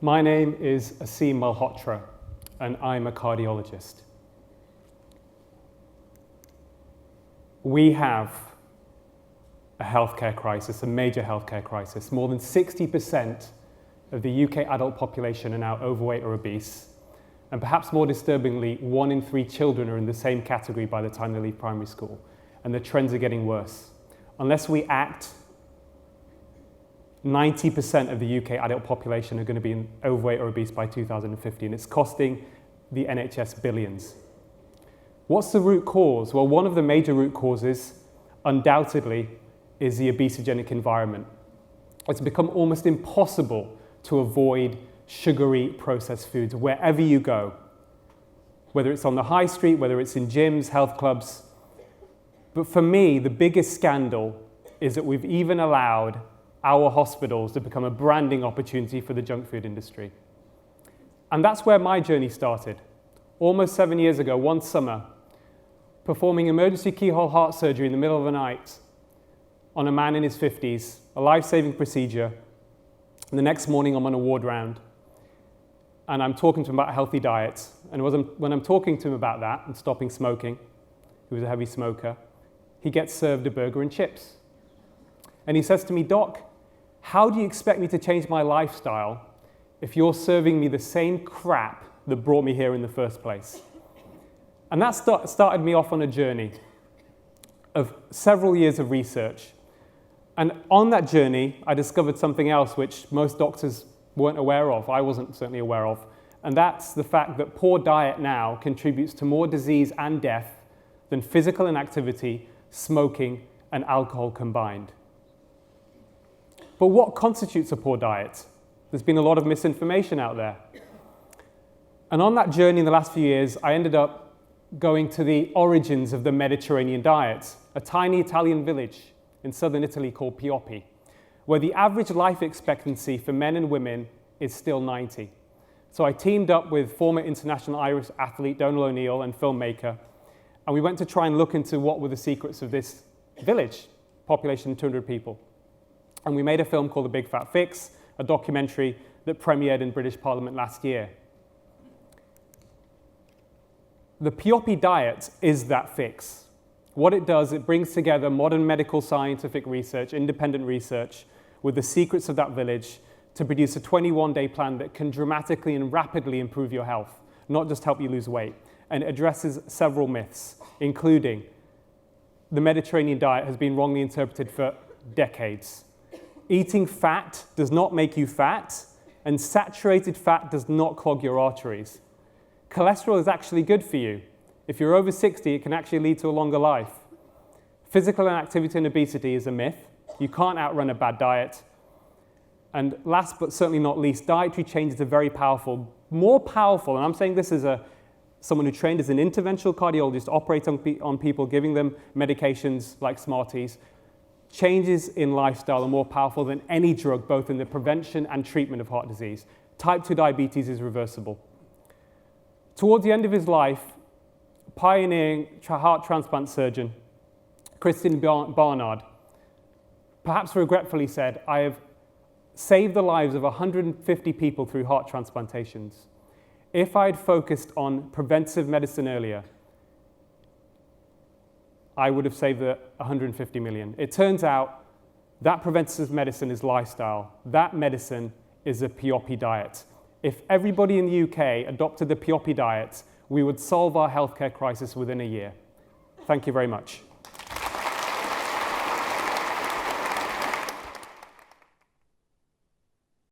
My name is Aseem Malhotra, and I'm a cardiologist. We have a healthcare crisis, a major healthcare crisis. More than 60% of the UK adult population are now overweight or obese, and perhaps more disturbingly, 1 in 3 children are in the same category by the time they leave primary school, and the trends are getting worse. Unless we act, 90% of the UK adult population are going to be overweight or obese by 2050, and it's costing the NHS billions. What's the root cause? Well, one of the major root causes, undoubtedly, is the obesogenic environment. It's become almost impossible to avoid sugary processed foods wherever you go, whether it's on the high street, whether it's in gyms, health clubs. But for me, the biggest scandal is that we've even allowed our hospitals to become a branding opportunity for the junk food industry. And that's where my journey started. Almost 7 years ago, one summer, performing emergency keyhole heart surgery in the middle of the night on a man in his 50s, a life-saving procedure. And the next morning, I'm on a ward round, and I'm talking to him about a healthy diet. And when I'm talking to him about that and stopping smoking, he was a heavy smoker, he gets served a burger and chips. And he says to me, "Doc, how do you expect me to change my lifestyle if you're serving me the same crap that brought me here in the first place?" And that started me off on a journey of several years of research. And on that journey, I discovered something else which most doctors weren't aware of. I wasn't certainly aware of. And that's the fact that poor diet now contributes to more disease and death than physical inactivity, smoking, and alcohol combined. But what constitutes a poor diet? There's been a lot of misinformation out there. And on that journey in the last few years, I ended up going to the origins of the Mediterranean diet, a tiny Italian village in southern Italy called Pioppi, where the average life expectancy for men and women is still 90. So I teamed up with former international Irish athlete Donal O'Neill and filmmaker, and we went to try and look into what were the secrets of this village, population 200 people. And we made a film called The Big Fat Fix, a documentary that premiered in British Parliament last year. The Pioppi Diet is that fix. What it does, it brings together modern medical scientific research, independent research, with the secrets of that village to produce a 21-day plan that can dramatically and rapidly improve your health, not just help you lose weight. And it addresses several myths, including the Mediterranean diet has been wrongly interpreted for decades. Eating fat does not make you fat, and saturated fat does not clog your arteries. Cholesterol is actually good for you. If you're over 60, it can actually lead to a longer life. Physical inactivity and obesity is a myth. You can't outrun a bad diet. And last but certainly not least, dietary changes are very powerful. More powerful, and I'm saying this as someone who trained as an interventional cardiologist, operating on people, giving them medications like Smarties. Changes in lifestyle are more powerful than any drug, both in the prevention and treatment of heart disease. Type 2 diabetes is reversible. Towards the end of his life, pioneering heart transplant surgeon Christian Barnard perhaps regretfully said, "I have saved the lives of 150 people through heart transplantations. If I had focused on preventive medicine earlier, I would have saved 150 million. It turns out that preventive medicine is lifestyle. That medicine is a Pioppi diet. If everybody in the UK adopted the Pioppi diet, we would solve our healthcare crisis within a year. Thank you very much.